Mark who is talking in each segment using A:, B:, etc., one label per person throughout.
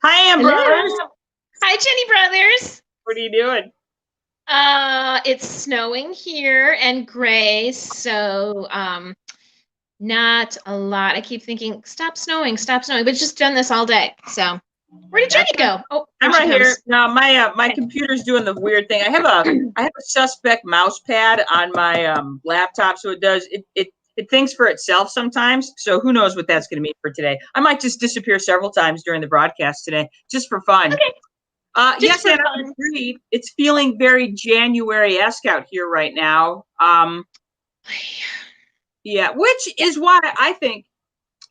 A: Hi, Ambrose.
B: Hello. Hi, Jenny Brothers.
A: What are you doing?
B: It's snowing here and gray, so not a lot. I keep thinking, stop snowing, but it's just done this all day. So where did Jenny
A: That's
B: go? Oh, there
A: I'm
B: she
A: right here.
B: comes.
A: No, my
B: Okay.
A: computer's doing the weird thing. I have a suspect mouse pad on my laptop, so it thinks for itself sometimes. So who knows what that's going to mean for today? I might just disappear several times during the broadcast today, just for fun.
B: Okay, just
A: Yes,
B: for
A: and I
B: fun.
A: agree. It's feeling very January-esque out here right now. Yeah, which
B: Yeah.
A: is why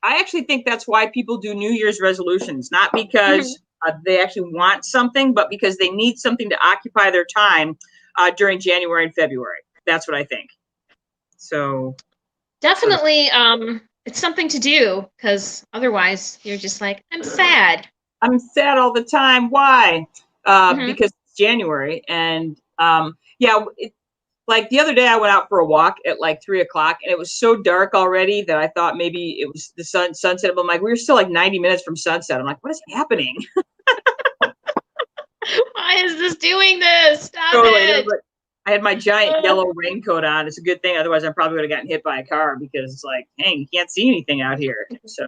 A: I actually think that's why people do New Year's resolutions, not because
B: Mhm.
A: they actually want something, but because they need something to occupy their time during January and February. That's what I think. So, so
B: Definitely, it's something to do because otherwise you're just like, I'm sad.
A: I'm sad all the time. Why?
B: Hmm.
A: Because it's January, and yeah, like the other day I went out for a walk at like 3 o'clock, and it was so dark already that I thought maybe it was the sunset. But I'm like, we were still like 90 minutes from sunset. I'm like, what is happening?
B: Why is this doing this? Stop
A: Totally.
B: it.
A: I had my giant
B: Uh,
A: yellow raincoat on. It's a good thing. Otherwise, I probably would have gotten hit by a car because it's like, dang, you can't see anything out here. So,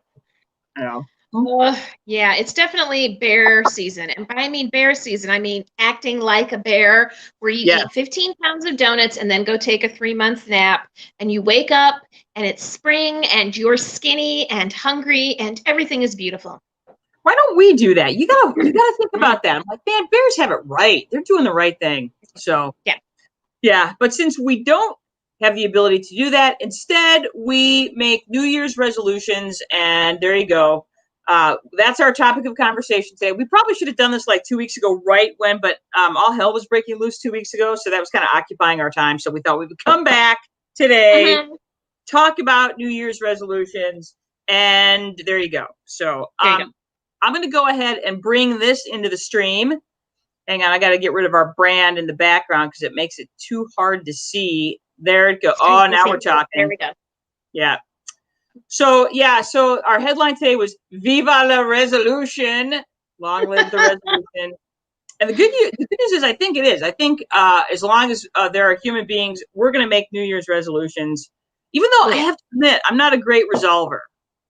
A: I don't know.
B: Yeah, it's definitely bear season. And by I mean bear season, I mean acting like a bear, where you
A: Yeah.
B: eat 15 pounds of donuts and then go take a 3 month nap. And you wake up and it's spring and you're skinny and hungry and everything is beautiful.
A: Why don't we do that? You gotta think about that. I'm like, man, bears have it right. They're doing the right thing. So,
B: Yeah.
A: yeah. But since we don't have the ability to do that, instead we make New Year's resolutions, and there you go. That's our topic of conversation today. We probably should have done this like 2 weeks ago, right when, but all hell was breaking loose 2 weeks ago, so that was kind of occupying our time. So we thought we would come back today,
B: Hmm.
A: talk about New Year's resolutions, and there you go. So
B: There you go.
A: I'm going to go ahead and bring this into the stream. Hang on, I got to get rid of our brand in the background because it makes it too hard to see. There it goes.
B: I
A: Oh,
B: can
A: now
B: see.
A: we're
B: There
A: talking.
B: we go.
A: Yeah. So yeah, so our headline today was "Viva la Resolution." Long live the resolution. And the good news is, I think it is. I think as long as there are human beings, we're going to make New Year's resolutions. Even though
B: Oh
A: I
B: yeah.
A: have to admit, I'm not a great resolver.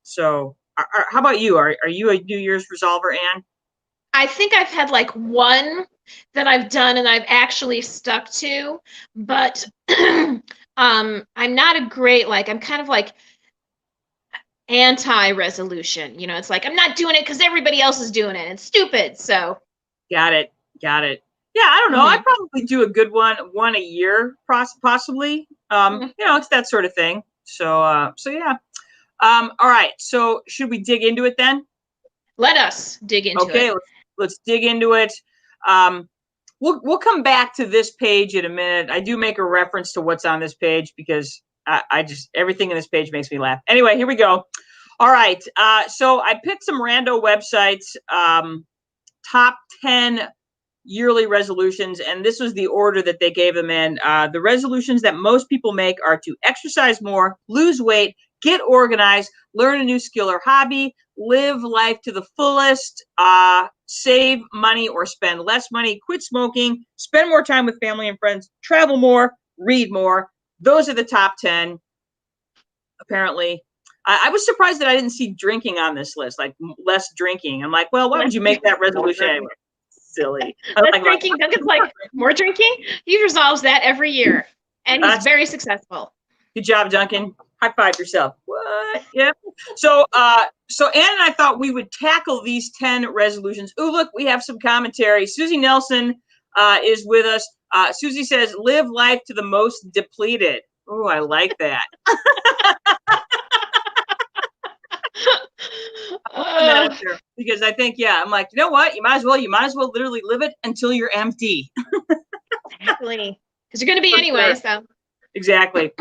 A: So, how about you? Are you a New Year's resolver, Anne?
B: I think I've had like one that I've done and I've actually stuck to, but I'm not a great like I'm kind of like anti-resolution. It's like I'm not doing it because everybody else is doing it. It's stupid. So,
A: Got it. Got it. Yeah, I don't know. I
B: mhm.
A: probably do a good one a year, possibly.
B: Mhm.
A: It's that sort of thing. So yeah. All right. So should we dig into it then?
B: Let us dig into
A: Okay,
B: it.
A: let's dig into it. Um, we'll come back to this page in a minute. I do make a reference to what's on this page because I just everything in this page makes me laugh. Anyway, here we go. All right. So I picked some rando websites, top 10 yearly resolutions, and this was the order that they gave them in. The resolutions that most people make are to exercise more, lose weight, get organized, learn a new skill or hobby, live life to the fullest, save money or spend less money, quit smoking, spend more time with family and friends, travel more, read more. Those are the top 10, apparently. I was surprised that I didn't see drinking on this list, like less drinking. I'm like, well, why would
B: Less,
A: you make that resolution anyway? Silly. I'm
B: less
A: like,
B: drinking. Duncan's like, more drinking? He resolves that every year. And he's
A: that's
B: very successful.
A: good job, Duncan. High five yourself. What? Yeah. So Ann and I thought we would tackle these 10 resolutions. Ooh, look, we have some commentary. Susie Nelson is with us. Susie says, live life to the most depleted. Ooh, I like that. I'm putting that up
B: uh,
A: there because I think, yeah, I'm like, you know what? You might as well literally live it until you're empty.
B: exactly. Because you're going to be
A: For
B: anyway.
A: sure.
B: So,
A: Exactly.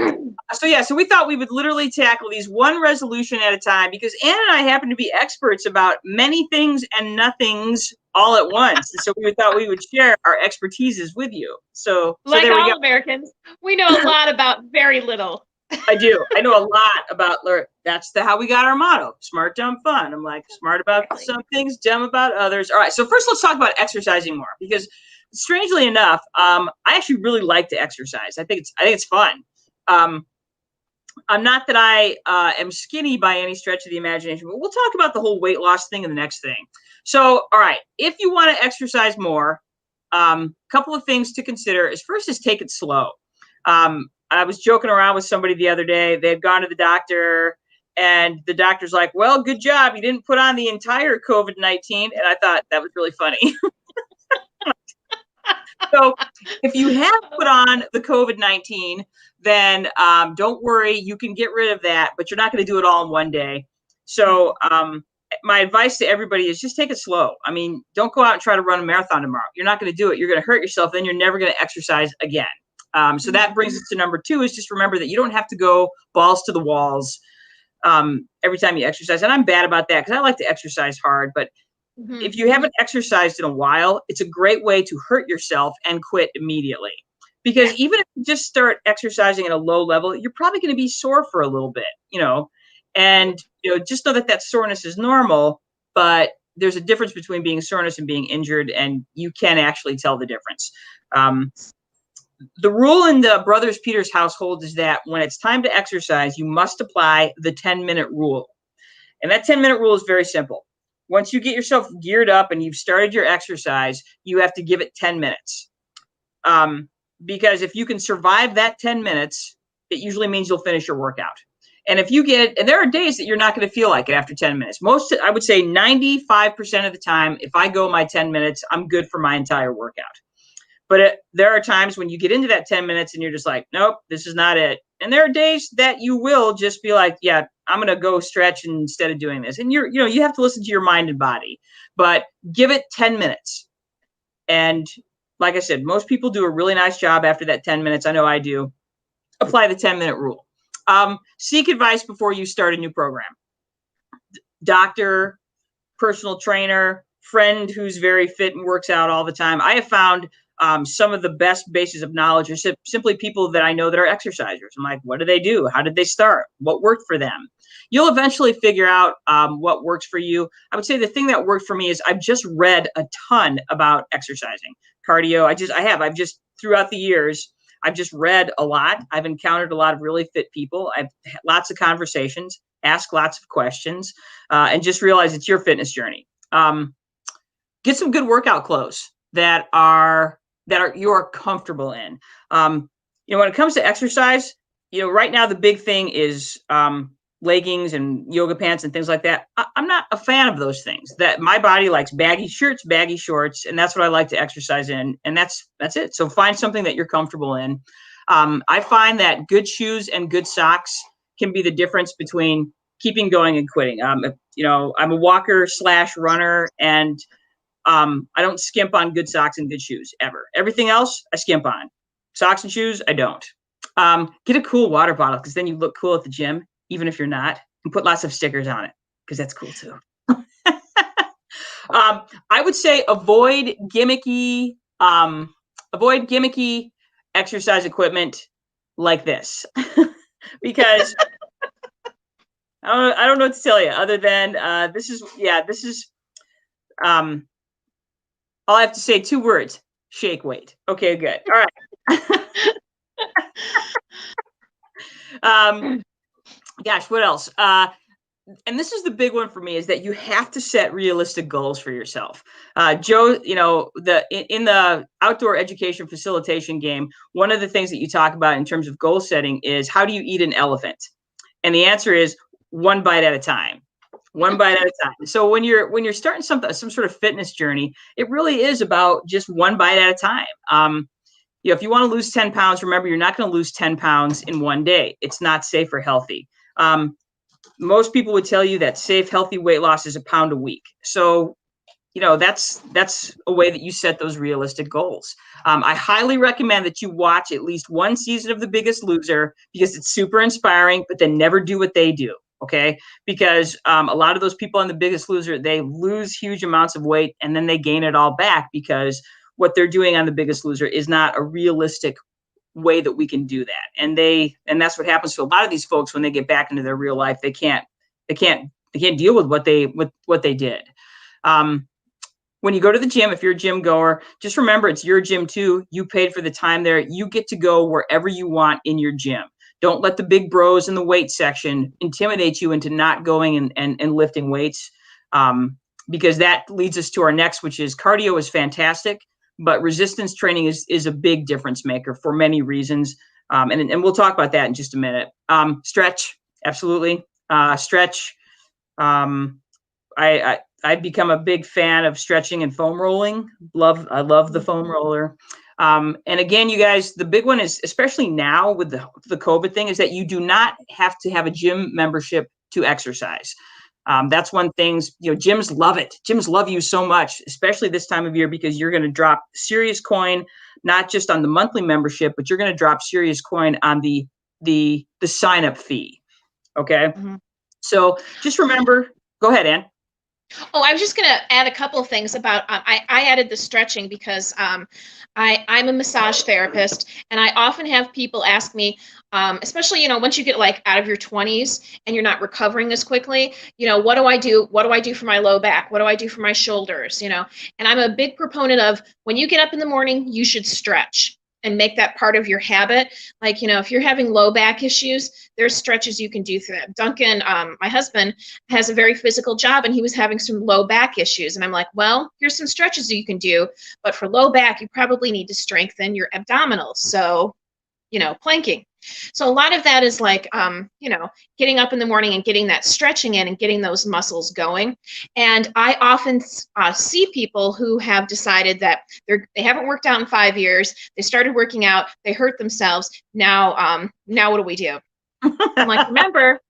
A: So we thought we would literally tackle these one resolution at a time because Ann and I happen to be experts about many things and nothings all at once. And so we thought we would share our expertises with you. So
B: like
A: there we go.
B: all Americans, we know a lot about very little.
A: I do. I know a lot about, that's how we got our motto, smart, dumb, fun. I'm like, smart about some things, dumb about others. All right. So first let's talk about exercising more, because strangely enough, I actually really like to exercise. I think it's fun. I'm not that I am skinny by any stretch of the imagination, but we'll talk about the whole weight loss thing in the next thing. So, all right, if you want to exercise more, couple of things to consider is first is take it slow. I was joking around with somebody the other day. They had gone to the doctor, and the doctor's like, well, good job. You didn't put on the entire COVID-19. And I thought that was really funny. So if you have put on the COVID-19, then don't worry, you can get rid of that, but you're not going to do it all in one day. So my advice to everybody is just take it slow. I mean, don't go out and try to run a marathon tomorrow. You're not going to do it. You're going to hurt yourself. Then you're never going to exercise again. So that brings us to number 2, is just remember that you don't have to go balls to the walls every time you exercise. And I'm bad about that because I like to exercise hard, but if you haven't exercised in a while, it's a great way to hurt yourself and quit immediately. Because even if you just start exercising at a low level, you're probably going to be sore for a little bit, and just know that that soreness is normal, but there's a difference between being soreness and being injured, and you can actually tell the difference. The rule in the Brothers Peters household is that when it's time to exercise, you must apply the 10-minute rule. And that 10-minute rule is very simple. Once you get yourself geared up and you've started your exercise, you have to give it 10 minutes. Because if you can survive that 10 minutes, it usually means you'll finish your workout. And and there are days that you're not going to feel like it after 10 minutes. I would say 95% of the time, if I go my 10 minutes, I'm good for my entire workout. But there are times when you get into that 10 minutes and you're just like, nope, this is not it. And there are days that you will just be like, yeah, I'm going to go stretch instead of doing this. And you have to listen to your mind and body, but give it 10 minutes. And like I said, most people do a really nice job after that 10 minutes. I know I do. Apply the 10-minute rule. Seek advice before you start a new program. Doctor, personal trainer, friend who's very fit and works out all the time. I have found some of the best bases of knowledge are simply people that I know that are exercisers. I'm like, what do they do? How did they start? What worked for them? You'll eventually figure out what works for you. I would say the thing that worked for me is I've just read a ton about exercising, cardio. I've just throughout the years, I've just read a lot. I've encountered a lot of really fit people. I've had lots of conversations, asked lots of questions, and just realized it's your fitness journey. Get some good workout clothes that you're comfortable in. When it comes to exercise, right now the big thing is leggings and yoga pants and things like that. I'm not a fan of those things. That my body likes baggy shirts, baggy shorts, and that's what I like to exercise in. And that's it. So find something that you're comfortable in. I find that good shoes and good socks can be the difference between keeping going and quitting. I'm a walker / runner, and I don't skimp on good socks and good shoes ever. Everything else I skimp on. Socks and shoes, I don't. Get a cool water bottle, because then you look cool at the gym, even if you're not, and put lots of stickers on it, because that's cool too. I would say avoid gimmicky exercise equipment like this, because I don't know what to tell you other than this is all I have to say, 2 words: shake weight. Okay, good. All right. Gosh, what else? And this is the big one for me, is that you have to set realistic goals for yourself. Joe, in the outdoor education facilitation game, one of the things that you talk about in terms of goal setting is, how do you eat an elephant? And the answer is 1 bite at a time. 1 bite at a time. So when you're starting some sort of fitness journey, it really is about just 1 bite at a time. If you want to lose 10 pounds, remember, you're not going to lose 10 pounds in 1 day. It's not safe or healthy. Most people would tell you that safe, healthy weight loss is 1 pound a week. So, that's a way that you set those realistic goals. I highly recommend that you watch at least 1 season of The Biggest Loser, because it's super inspiring, but then never do what they do. Okay. Because a lot of those people on The Biggest Loser, they lose huge amounts of weight and then they gain it all back, because what they're doing on The Biggest Loser is not a realistic way that we can do that. And that's what happens to a lot of these folks when they get back into their real life. They can't deal with what they did. When you go to the gym, if you're a gym goer, just remember it's your gym too. You paid for the time there. You get to go wherever you want in your gym. Don't let the big bros in the weight section intimidate you into not going and lifting weights, because that leads us to our next, which is cardio is fantastic, but resistance training is a big difference maker for many reasons. And we'll talk about that in just a minute. Stretch, absolutely. Stretch. I've become a big fan of stretching and foam rolling. I love the foam roller. And again, you guys, the big one is, especially now with the COVID thing, is that you do not have to have a gym membership to exercise. That's one thing, gyms love it. Gyms love you so much, especially this time of year, because you're going to drop serious coin, not just on the monthly membership, but you're going to drop serious coin on the sign up fee. Okay. Mm-hmm. So just remember, go ahead, Ann.
B: Oh, I was just going to add a couple of things about, I added the stretching because I'm a massage therapist, and I often have people ask me, especially, once you get like out of your 20s and you're not recovering as quickly, what do I do? What do I do for my low back? What do I do for my shoulders? And I'm a big proponent of, when you get up in the morning, you should stretch and make that part of your habit. Like, if you're having low back issues, there's stretches you can do for that. Duncan, my husband, has a very physical job, and he was having some low back issues. And I'm like, well, here's some stretches you can do. But for low back, you probably need to strengthen your abdominals. So, planking. So a lot of that is like, getting up in the morning and getting that stretching in and getting those muscles going. And I often see people who have decided that they haven't worked out in 5 years. They started working out. They hurt themselves. Now what do we do? I'm like, remember,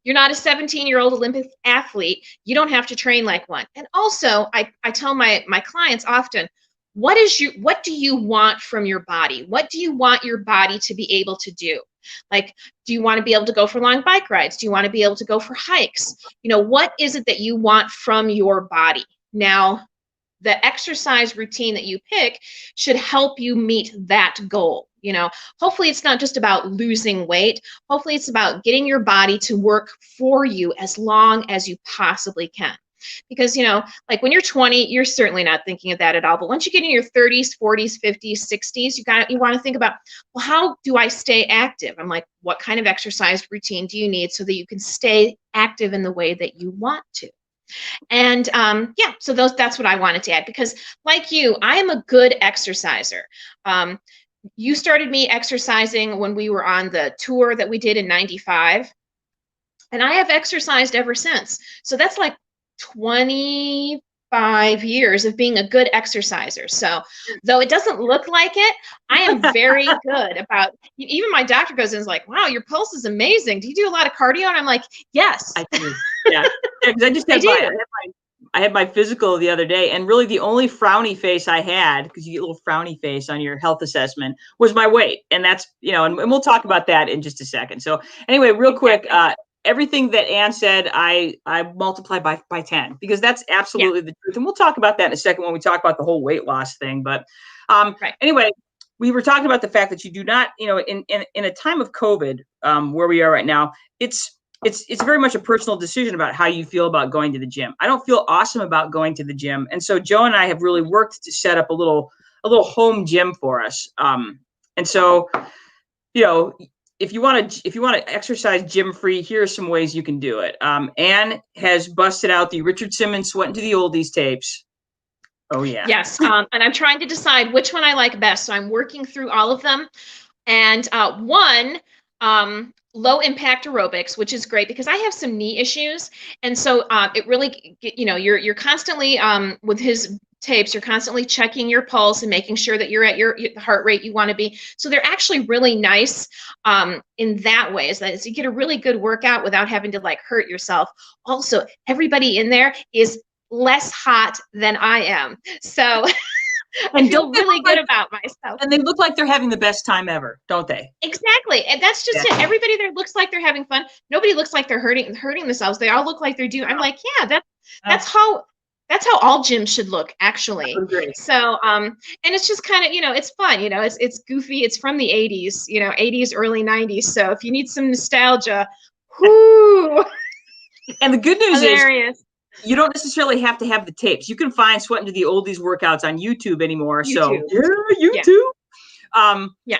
B: you're not a 17-year-old Olympic athlete. You don't have to train like one. And also, I tell my clients often, what do you want from your body? What do you want your body to be able to do? Like, do you want to be able to go for long bike rides? Do you want to be able to go for hikes? What is it that you want from your body? Now, the exercise routine that you pick should help you meet that goal. Hopefully it's not just about losing weight. Hopefully it's about getting your body to work for you as long as you possibly can. Because, like when you're 20, you're certainly not thinking of that at all. But once you get in your 30s, 40s, 50s, 60s, you want to think about, well, how do I stay active? I'm like, what kind of exercise routine do you need so that you can stay active in the way that you want to? And so that's what I wanted to add, because like you, I am a good exerciser. You started me exercising when we were on the tour that we did in '95, and I have exercised ever since. So that's like 25 years of being a good exerciser. So though it doesn't look like it, I am very good about, even my doctor goes in and is like, wow, your pulse is amazing. Do you do a lot of cardio? And I'm like, yes.
A: I do. Yeah. Because I just I had my physical the other day, and really the only frowny face I had, because you get a little frowny face on your health assessment, was my weight. And that's, and we'll talk about that in just a second. So anyway, real quick, everything that Ann said, I multiply by 10, because that's absolutely the truth. And we'll talk about that in a second when we talk about the whole weight loss thing. But anyway, we were talking about the fact that you do not, in a time of COVID, where we are right now, it's very much a personal decision about how you feel about going to the gym. I don't feel awesome about going to the gym. And so Joe and I have really worked to set up a little home gym for us. And so, if you want to exercise gym free, here are some ways you can do it. Ann has busted out the Richard Simmons Sweatin' to the Oldies tapes. Oh yeah.
B: Yes. And I'm trying to decide which one I like best. So I'm working through all of them. And one, low impact aerobics, which is great because I have some knee issues. And so it really, you're constantly, with his tapes, you're constantly checking your pulse and making sure that you're at your heart rate you want to be. So they're actually really nice in that way, is that you get a really good workout without having to like hurt yourself. Also, everybody in there is less hot than I am. So I feel really good about myself.
A: And they look like they're having the best time ever, don't they?
B: Exactly. And that's just it. Everybody there looks like they're having fun. Nobody looks like they're hurting themselves. They all look like they're doing. I'm like, yeah, that's how That's how all gyms should look, actually.
A: Great.
B: So, and it's just kind of, it's fun, it's goofy. It's from the 80s, 80s, early 90s. So if you need some nostalgia, whoo,
A: And the good news
B: hilarious.
A: is you don't necessarily have to have the tapes. You can find Sweating to the Oldies workouts on YouTube anymore. So
B: YouTube.
A: yeah,
B: Yeah.
A: YouTube.
B: Yeah.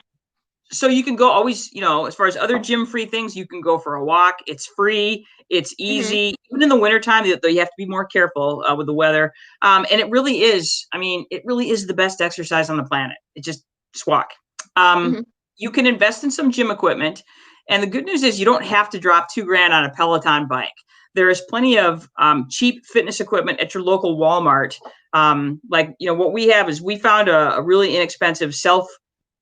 A: So you can go always, as far as other gym free things, you can go for a walk. It's free. It's easy. Even in the wintertime, though, you have to be more careful with the weather. And it really is, it really is the best exercise on the planet. It just walk. You can invest in some gym equipment. And the good news is you don't have to drop $2,000 on a Peloton bike. There is plenty of cheap fitness equipment at your local Walmart. What we have is we found a really inexpensive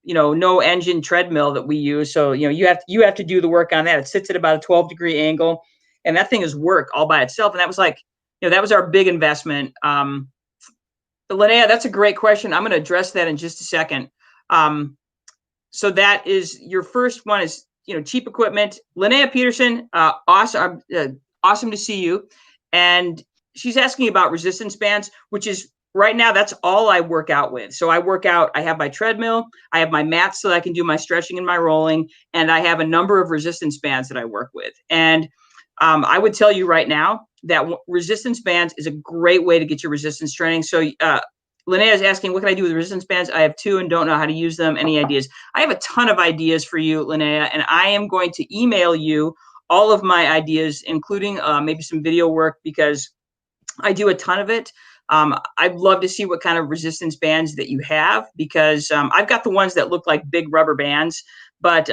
A: no engine treadmill that we use. So, you have to do the work on that. It sits at about a 12-degree angle, and that thing is work all by itself. And that was that was our big investment. Linnea, that's a great question. I'm going to address that in just a second. So that is your first one is, cheap equipment. Linnea Peterson, awesome to see you. And she's asking about resistance bands, which is right now, that's all I work out with. So I work out, I have my treadmill, I have my mats so that I can do my stretching and my rolling, and I have a number of resistance bands that I work with. And I would tell you right now that resistance bands is a great way to get your resistance training. So Linnea is asking, what can I do with resistance bands? I have 2 and don't know how to use them. Any ideas? I have a ton of ideas for you, Linnea, and I am going to email you all of my ideas, including maybe some video work, because I do a ton of it. I'd love to see what kind of resistance bands that you have, because I've got the ones that look like big rubber bands, but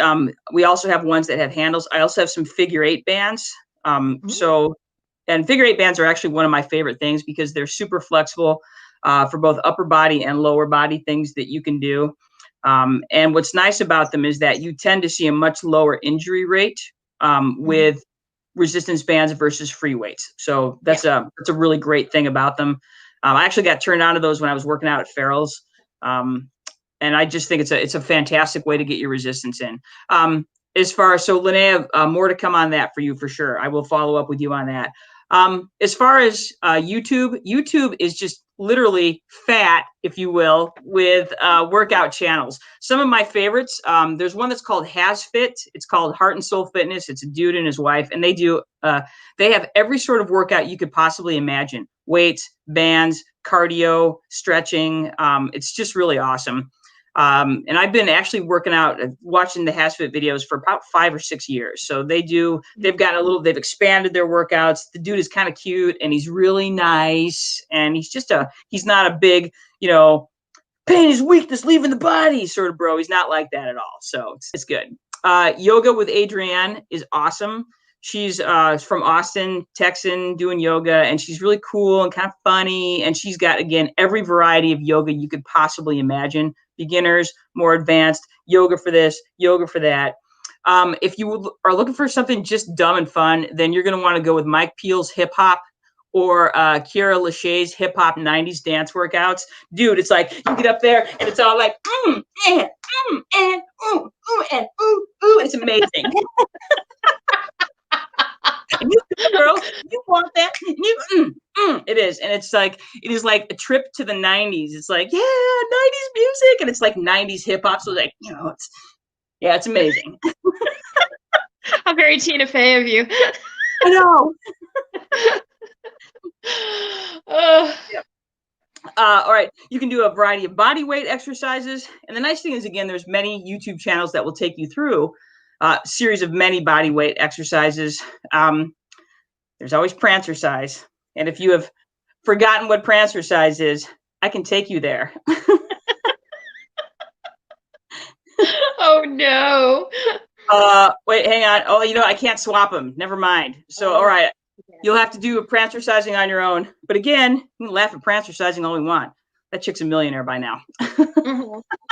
A: we also have ones that have handles. I also have some figure 8 bands. And figure 8 bands are actually one of my favorite things because they're super flexible for both upper body and lower body things that you can do. And what's nice about them is that you tend to see a much lower injury rate with resistance bands versus free weights. So that's a really great thing about them. I actually got turned on to those when I was working out at Farrell's. And I just think it's a fantastic way to get your resistance in. So Linnea, more to come on that for you for sure. I will follow up with you on that. As far as YouTube is just literally fat, if you will, with workout channels. Some of my favorites, there's one that's called HasFit. It's called Heart and Soul Fitness. It's a dude and his wife, and they have every sort of workout you could possibly imagine: weights, bands, cardio, stretching. It's just really awesome. And I've been actually working out, watching the HasFit videos for about 5 or 6 years. So they've expanded their workouts. The dude is kind of cute and he's really nice. And he's not a big, pain is weakness leaving the body sort of bro. He's not like that at all. So it's good. Yoga with Adrienne is awesome. She's from Austin, Texan, doing yoga, and she's really cool and kind of funny. And she's got, again, every variety of yoga you could possibly imagine. Beginners, more advanced, yoga for this, yoga for that. If you are looking for something just dumb and fun, then you're going to want to go with Mike Peel's hip hop or Kiara Lachey's hip hop 90s dance workouts. Dude, it's like you get up there and it's all like, and ooh, ooh. It's amazing. And you girls, you want that? It is, and it is like a trip to the 90s. It's like, yeah, 90s music, and it's like 90s hip hop. So like, it's amazing.
B: How very Tina Fey of you.
A: I know. All right, you can do a variety of body weight exercises, and the nice thing is, again, there's many YouTube channels that will take you through series of many body weight exercises. There's always prancercise. And if you have forgotten what prancercise is, I can take you there.
B: Oh, no.
A: Wait, hang on. Oh, I can't swap them. Never mind. So, all right. You'll have to do a prancercising on your own. But again, you can laugh at prancercising all we want. That chick's a millionaire by now.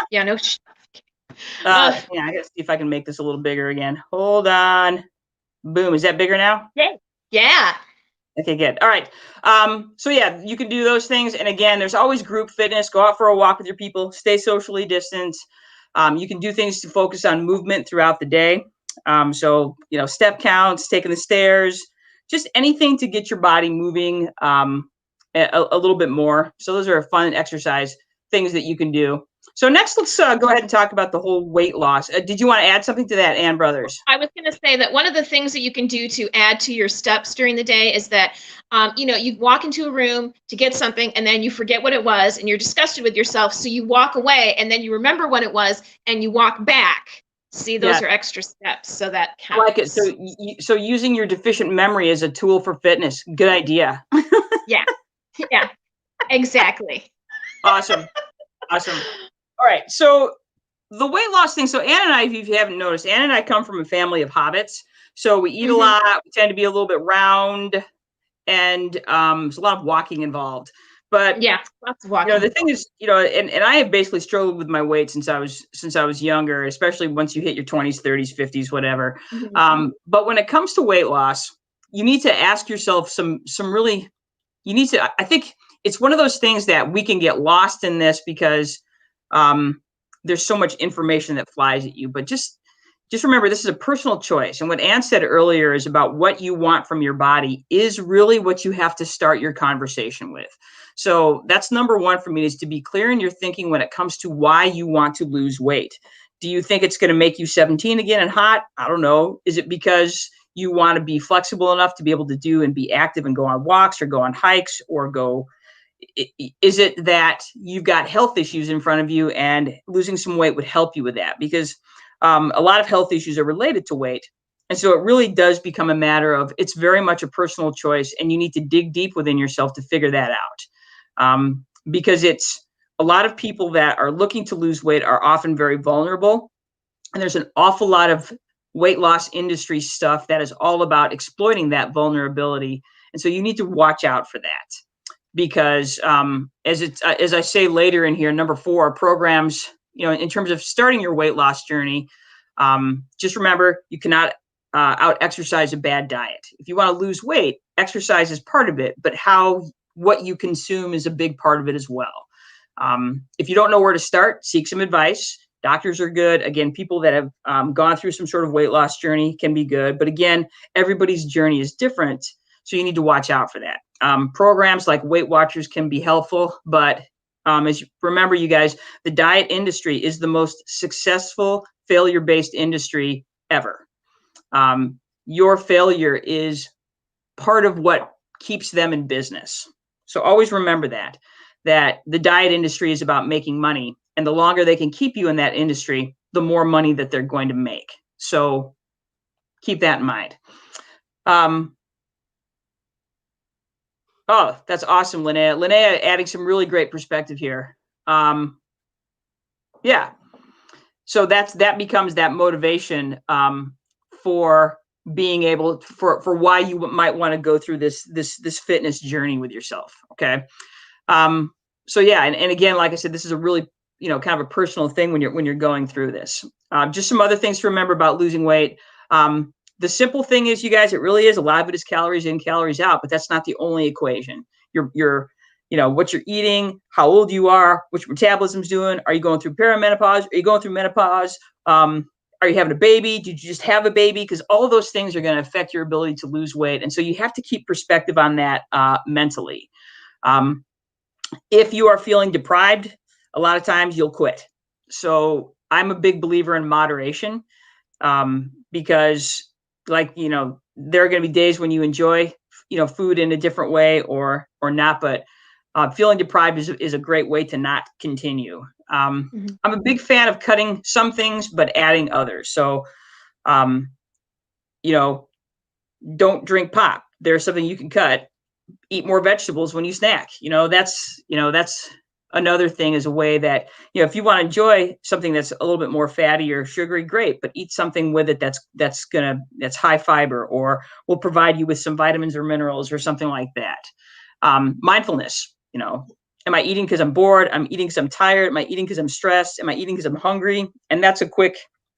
B: Yeah, no.
A: I gotta see if I can make this a little bigger again. Hold on. Boom. Is that bigger now?
B: Yeah.
A: Okay, good. All right. So yeah, you can do those things. And again, there's always group fitness. Go out for a walk with your people. Stay socially distanced. You can do things to focus on movement throughout the day. So, step counts, taking the stairs, just anything to get your body moving. a little bit more. So those are fun exercise things that you can do. So next, let's go ahead and talk about the whole weight loss. Did you want to add something to that, Ann Brothers?
B: I was going to say that one of the things that you can do to add to your steps during the day is that, you walk into a room to get something and then you forget what it was and you're disgusted with yourself. So you walk away and then you remember what it was and you walk back. See, those are extra steps. So that counts.
A: I like it. So using your deficient memory as a tool for fitness. Good idea.
B: Yeah. Yeah, exactly.
A: Awesome. Awesome. All right. So the weight loss thing. So Ann and I, if you haven't noticed, Ann and I come from a family of hobbits. So we eat a lot. We tend to be a little bit round, and there's a lot of walking involved. But
B: yeah, lots of walking.
A: The thing is, and I have basically struggled with my weight since I was younger, especially once you hit your 20s, 30s, 50s, whatever. But when it comes to weight loss, you need to ask yourself some really. You need to. I think it's one of those things that we can get lost in this because there's so much information that flies at you. But just remember, this is a personal choice. And what Ann said earlier is about what you want from your body is really what you have to start your conversation with. So that's number one for me, is to be clear in your thinking when it comes to why you want to lose weight. Do you think it's going to make you 17 again and hot? I don't know. Is it because you want to be flexible enough to be able to do and be active and go on walks or go on hikes or go? Is it that you've got health issues in front of you and losing some weight would help you with that? Because a lot of health issues are related to weight. And so it really does become a matter of, it's very much a personal choice, and you need to dig deep within yourself to figure that out. Because it's a lot of people that are looking to lose weight are often very vulnerable. And there's an awful lot of weight loss industry stuff that is all about exploiting that vulnerability. And so you need to watch out for that. Because as I say later in here, number 4, programs, in terms of starting your weight loss journey, just remember, you cannot out exercise a bad diet. If you want to lose weight, exercise is part of it, but what you consume is a big part of it as well. If you don't know where to start, seek some advice. Doctors are good. Again, people that have gone through some sort of weight loss journey can be good. But again, everybody's journey is different. So you need to watch out for that. Programs like Weight Watchers can be helpful, but remember, you guys, the diet industry is the most successful failure-based industry ever. Your failure is part of what keeps them in business. So always remember that the diet industry is about making money, and the longer they can keep you in that industry, the more money that they're going to make. So keep that in mind. Oh, that's awesome, Linnea. Linnea adding some really great perspective here. Yeah. So that becomes that motivation for being able for why you might want to go through this fitness journey with yourself. Okay. So yeah, and again, like I said, this is a really kind of a personal thing when you're going through this. Just some other things to remember about losing weight. The simple thing is, you guys, it really is, a lot of it is calories in, calories out, but that's not the only equation. You're what you're eating, how old you are, what your metabolism's doing. Are you going through perimenopause? Are you going through menopause? Are you having a baby? Did you just have a baby? Because all of those things are going to affect your ability to lose weight. And so you have to keep perspective on that mentally. If you are feeling deprived, a lot of times you'll quit. So I'm a big believer in moderation, because there are going to be days when you enjoy, food in a different way or not, but feeling deprived is a great way to not continue. I'm a big fan of cutting some things, but adding others. So, don't drink pop. There's something you can cut. Eat more vegetables when you snack. That's another thing, is a way that, if you want to enjoy something that's a little bit more fatty or sugary, great, but eat something with it that's high fiber or will provide you with some vitamins or minerals or something like that. Mindfulness, am I eating because I'm bored? I'm eating because I'm tired. Am I eating because I'm stressed? Am I eating because I'm hungry? And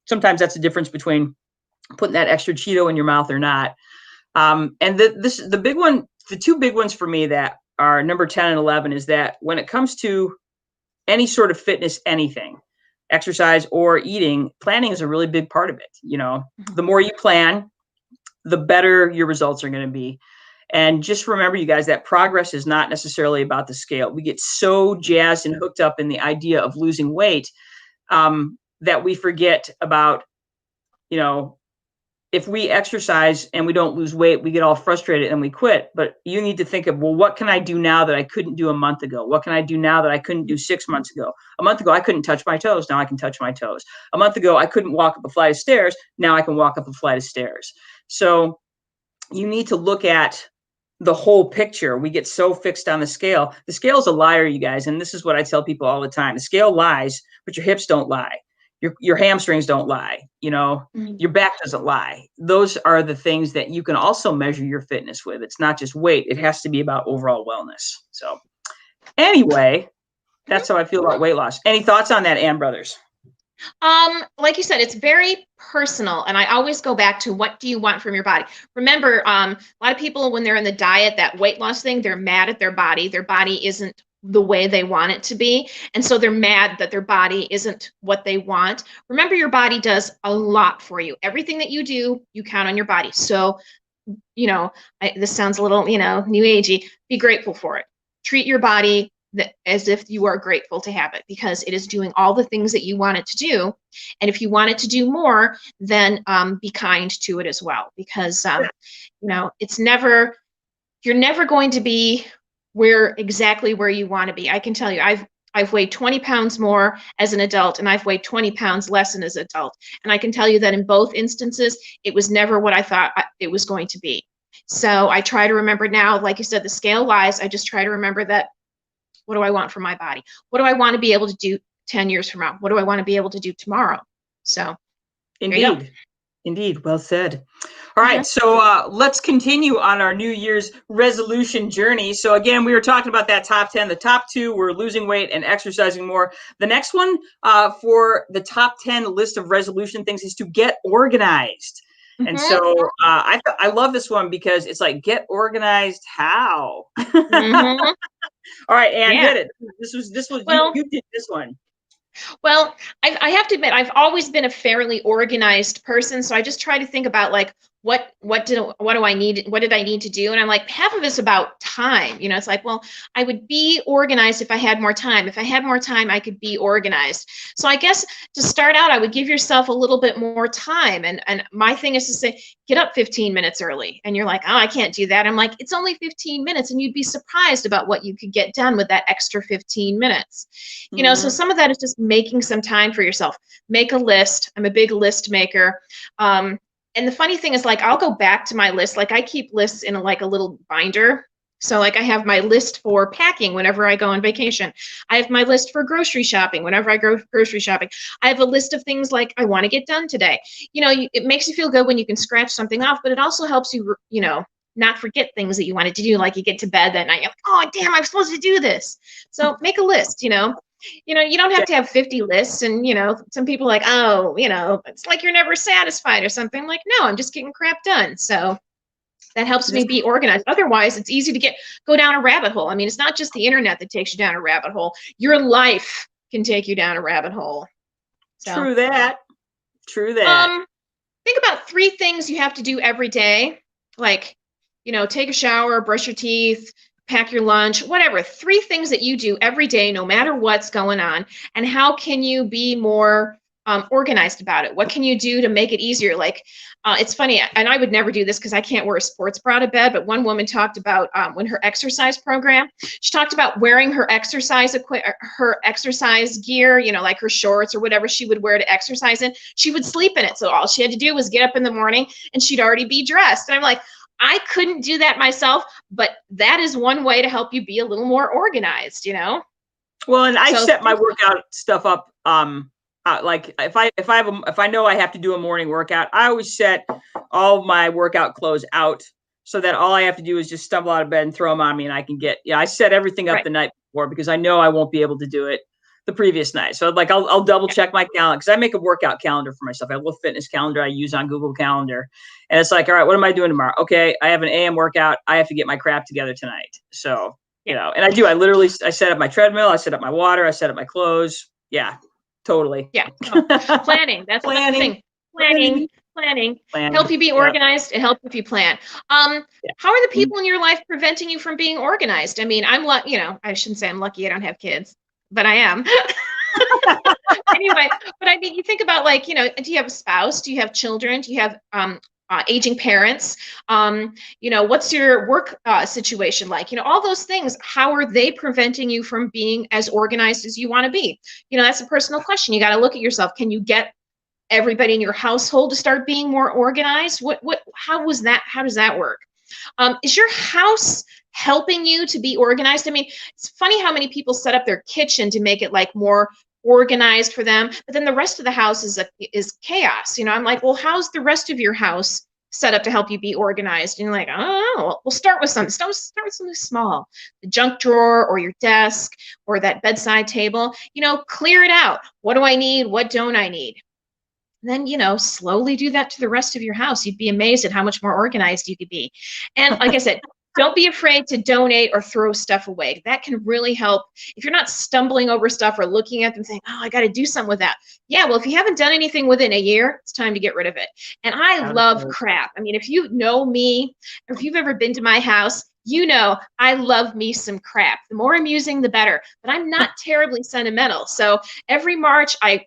A: sometimes that's the difference between putting that extra Cheeto in your mouth or not. And the big one, the two big ones for me that are number 10 and 11, is that when it comes to any sort of fitness, anything, exercise or eating, planning is a really big part of it. The more you plan, the better your results are going to be. And just remember, you guys, that progress is not necessarily about the scale. We get so jazzed and hooked up in the idea of losing weight that we forget about, you know, if we exercise and we don't lose weight, we get all frustrated and we quit. But you need to think of, well, what can I do now that I couldn't do a month ago? What can I do now that I couldn't do 6 months ago? A month ago, I couldn't touch my toes. Now I can touch my toes. A month ago, I couldn't walk up a flight of stairs. Now I can walk up a flight of stairs. So you need to look at the whole picture. We get so fixed on the scale. The scale is a liar, you guys. And this is what I tell people all the time. The scale lies, but your hips don't lie. Your hamstrings don't lie. You know, your back doesn't lie. Those are the things that you can also measure your fitness with. It's not just weight. It has to be about overall wellness. So anyway, that's how I feel about weight loss. Any thoughts on that, Ann Brothers?
B: Like you said, it's very personal, and I always go back to, what do you want from your body? Remember, a lot of people, when they're in the diet, that weight loss thing, they're mad at their body. Their body isn't the way they want it to be, and so they're mad that their body isn't what they want. Remember, your body does a lot for you. Everything that you do, you count on your body. So, you know, this sounds a little, you know, new agey. Be grateful for it. Treat your body as if you are grateful to have it, because it is doing all the things that you want it to do. And if you want it to do more, then be kind to it as well, because you know, you're never going to be exactly where you want to be. I can tell you, I've weighed 20 pounds more as an adult, and I've weighed 20 pounds less as an adult. And I can tell you that in both instances, it was never what I thought it was going to be. So I try to remember now, like you said, the scale lies. I just try to remember that, what do I want for my body? What do I want to be able to do 10 years from now? What do I want to be able to do tomorrow? So
A: Indeed. Well said. All right. So let's continue on our New Year's resolution journey. So again, we were talking about that top 10. The top 2 were losing weight and exercising more. The next one for the top 10 list of resolution things is to get organized. And so I love this one, because it's like, get organized how? All right, Ann, hit it. This was well, you did this one.
B: Well, I have to admit, I've always been a fairly organized person, so I just try to think about, like, what did I need to do? And I'm like, half of it's about time. You know, it's like, well, I would be organized if I had more time. If I had more time, I could be organized. So I guess to start out, I would give yourself a little bit more time. And my thing is to say, get up 15 minutes early. And you're like, oh, I can't do that. I'm like, it's only 15 minutes. And you'd be surprised about what you could get done with that extra 15 minutes. You know, so some of that is just making some time for yourself. Make a list. I'm a big list maker. And the funny thing is, like, I'll go back to my list. Like, I keep lists in a little binder. So like, I have my list for packing whenever I go on vacation. I have my list for grocery shopping whenever I go grocery shopping. I have a list of things like I want to get done today. You know, it makes you feel good when you can scratch something off, but it also helps you, you know, not forget things that you wanted to do. Like, you get to bed that night, you're like, oh, damn, I'm supposed to do this. So make a list, you know. You know, you don't have to have 50 lists. And, you know, some people are like, oh, you know, it's like you're never satisfied or something. I'm like, no, I'm just getting crap done. So that helps me be organized. Otherwise, it's easy to go down a rabbit hole. I mean, it's not just the internet that takes you down a rabbit hole. Your life can take you down a rabbit hole. So,
A: True that.
B: Think about 3 things you have to do every day. Like, you know, take a shower, brush your teeth, pack your lunch, whatever. 3 things that you do every day, no matter what's going on. And how can you be more organized about it? What can you do to make it easier? Like, it's funny, and I would never do this because I can't wear a sports bra to bed, but one woman talked about when her exercise program, she talked about wearing her exercise gear, you know, like her shorts or whatever she would wear to exercise in. She would sleep in it. So all she had to do was get up in the morning and she'd already be dressed. And I'm like, I couldn't do that myself, but that is one way to help you be a little more organized, you know?
A: Well, and I set my workout stuff up. Like if I know I have to do a morning workout, I always set all my workout clothes out so that all I have to do is just stumble out of bed and throw them on me, and I can I set everything up the night before, because I know I won't be able to do it the previous night. So like I'll double check my calendar, because I make a workout calendar for myself. I have a little fitness calendar I use on Google Calendar, and it's like, all right, what am I doing tomorrow? Okay, I have an AM workout. I have to get my crap together tonight. So you know, and I do. I set up my treadmill. I set up my water. I set up my clothes. Yeah. Totally.
B: Yeah. Planning. That's another thing. Planning. Planning.
A: Planning.
B: Help you be
A: Yep.
B: organized and help if you plan.
A: Yeah.
B: How are the people in your life preventing you from being organized? I mean, I'm lucky, I shouldn't say I'm lucky I don't have kids, but I am. Anyway, but I mean, you think about like, do you have a spouse? Do you have children? Do you have aging parents? What's your work situation like? All those things, how are they preventing you from being as organized as you want to be? That's a personal question. You got to look at yourself. Can you get everybody in your household to start being more organized? How does that work? Is your house helping you to be organized? I mean, it's funny how many people set up their kitchen to make it like more organized for them, but then the rest of the house is chaos. I'm like, well, how's the rest of your house set up to help you be organized? And you're like, I don't know. We'll start with something. Start with something small, the junk drawer or your desk or that bedside table. Clear it out. What do I need? What don't I need? Then, slowly do that to the rest of your house. You'd be amazed at how much more organized you could be. And like I said, don't be afraid to donate or throw stuff away. That can really help. If you're not stumbling over stuff or looking at them saying, oh, I got to do something with that. Yeah, well, if you haven't done anything within a year, it's time to get rid of it. And I love crap. I mean, if you know me, or if you've ever been to my house, I love me some crap. The more I'm using, the better. But I'm not terribly sentimental. So every March, I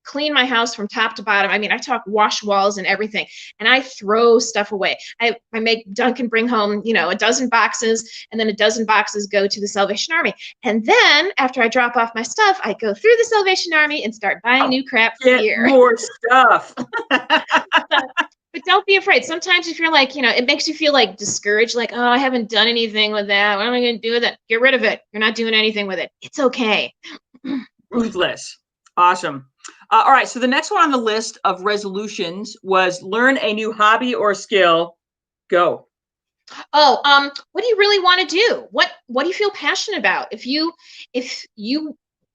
B: clean my house from top to bottom. I mean, I talk wash walls and everything, and I throw stuff away. I make Duncan bring home, a dozen boxes, and then a dozen boxes go to the Salvation Army. And then after I drop off my stuff, I go through the Salvation Army and start buying new crap for here.
A: More stuff.
B: But don't be afraid. Sometimes if you're like, it makes you feel like discouraged, like, oh, I haven't done anything with that. What am I going to do with it? Get rid of it. You're not doing anything with it. It's okay.
A: Ruthless. Awesome. All right. So the next one on the list of resolutions was learn a new hobby or skill. Go.
B: Oh, what do you really want to do? What do you feel passionate about? If you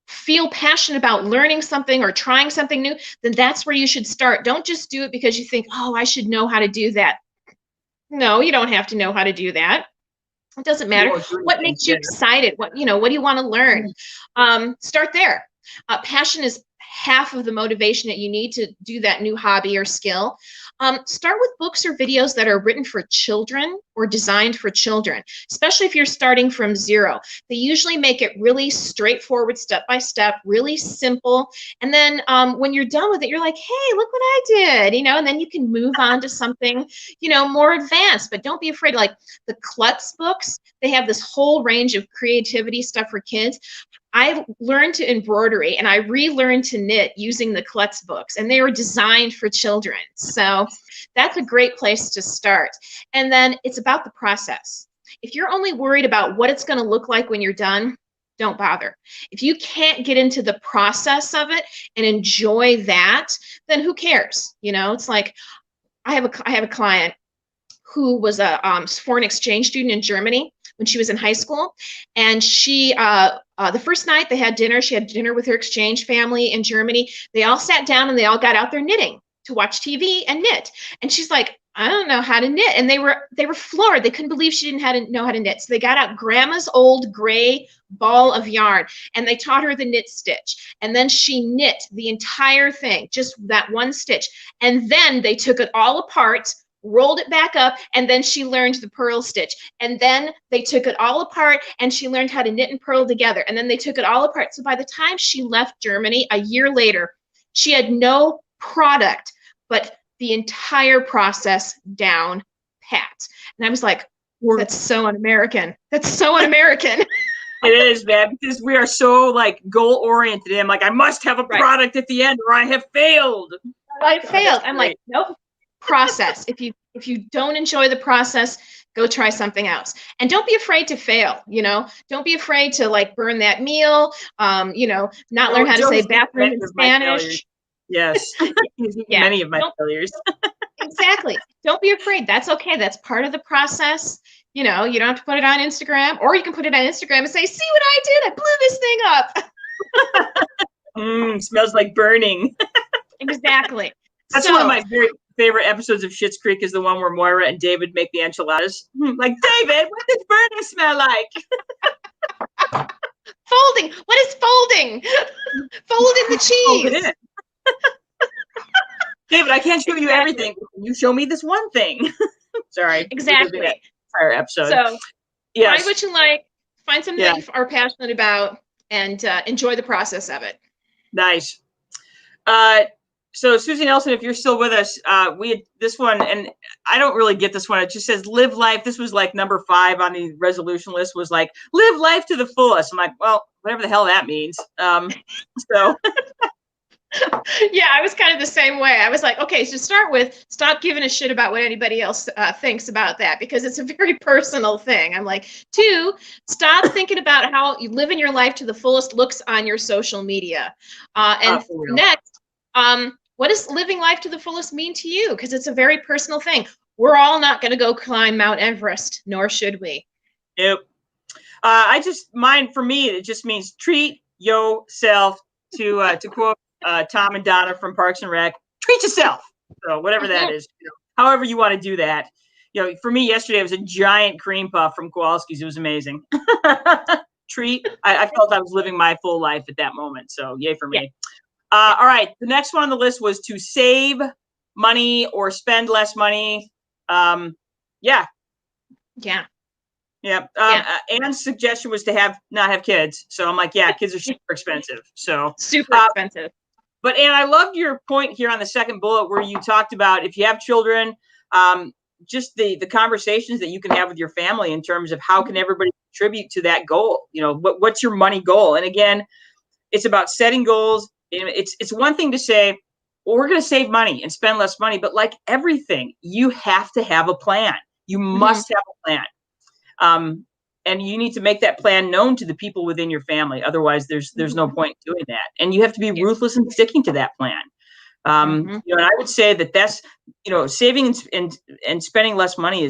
B: feel passionate about learning something or trying something new, then that's where you should start. Don't just do it because you think, oh, I should know how to do that. No, you don't have to know how to do that. It doesn't matter. What makes you excited? What do you want to learn? Start there. Passion is half of the motivation that you need to do that new hobby or skill. Start with books or videos that are written for children or designed for children, especially if you're starting from zero. They usually make it really straightforward, step by step, really simple. And then when you're done with it, you're like, hey, look what I did, and then you can move on to something, more advanced. But don't be afraid. Like the Klutz books, they have this whole range of creativity stuff for kids. I learned to embroidery and I relearned to knit using the Klutz books, and they were designed for children. So that's a great place to start. And then it's about the process. If you're only worried about what it's going to look like when you're done, don't bother. If you can't get into the process of it and enjoy that, then who cares? It's like I have a client who was a foreign exchange student in Germany when she was in high school. And she, the first night they had dinner, she had dinner with her exchange family in Germany. They all sat down and they all got out their knitting to watch TV and knit. And she's like, I don't know how to knit. And they were floored. They couldn't believe she didn't know how to knit. So they got out grandma's old gray ball of yarn and they taught her the knit stitch. And then she knit the entire thing, just that one stitch. And then they took it all apart, rolled it back up, and then she learned the purl stitch. And then they took it all apart and she learned how to knit and purl together. And then they took it all apart. So by the time she left Germany a year later, she had no product, but the entire process down pat. And I was like, that's so un-American. That's so un-American.
A: It is, man, because we are so like goal oriented. I'm like, I must have a product at the end or I have failed.
B: I failed. I'm like, nope. Process. If you don't enjoy the process, go try something else. And don't be afraid to fail. Don't be afraid to like burn that meal. Not learn how to say bathroom in Spanish.
A: Yes. Yeah. Many of my failures.
B: Exactly. Don't be afraid. That's okay. That's part of the process. You don't have to put it on Instagram, or you can put it on Instagram and say, see what I did? I blew this thing up.
A: Smells like burning.
B: Exactly.
A: That's one of my very favorite episodes of Schitt's Creek is the one where Moira and David make the enchiladas. Like, David, what does burning smell like?
B: Folding. What is folding? Fold in the cheese.
A: David, I can't show you
B: Exactly.
A: everything. You show me this one thing. Sorry.
B: Exactly.
A: That entire episode.
B: So
A: Yes.
B: find what you like, find something
A: Yeah.
B: that you are passionate about, and enjoy the process of it.
A: Nice. So Susie Nelson, if you're still with us, we had this one, and I don't really get this one. It just says live life. This was like number 5 on the resolution list, was like live life to the fullest. I'm like, well, whatever the hell that means. So
B: Yeah, I was kind of the same way. I was like, okay, so start with stop giving a shit about what anybody else thinks about that, because it's a very personal thing. I'm like, 2, stop thinking about how you living your life to the fullest looks on your social media. And next, what does living life to the fullest mean to you? Because it's a very personal thing. We're all not going to go climb Mount Everest, nor should we.
A: Nope. For me, it just means treat yourself, to quote Tom and Donna from Parks and Rec, treat yourself. So whatever that is, however you want to do that. For me yesterday, it was a giant cream puff from Kowalski's. It was amazing. Treat. I felt I was living my full life at that moment. So yay for me. Yeah. All right. The next one on the list was to save money or spend less money. Yeah.
B: Yeah.
A: Yeah. Anne's suggestion was to not have kids. So I'm like, yeah, kids are super expensive. So
B: super expensive.
A: But Anne, I loved your point here on the second bullet where you talked about if you have children, just the conversations that you can have with your family in terms of how can everybody contribute to that goal. What's your money goal? And again, it's about setting goals. It's one thing to say, well, we're going to save money and spend less money, but like everything, you have to have a plan. You must have a plan. And you need to make that plan known to the people within your family. Otherwise, there's no point in doing that. And you have to be ruthless in sticking to that plan. And I would say that's, saving and spending less money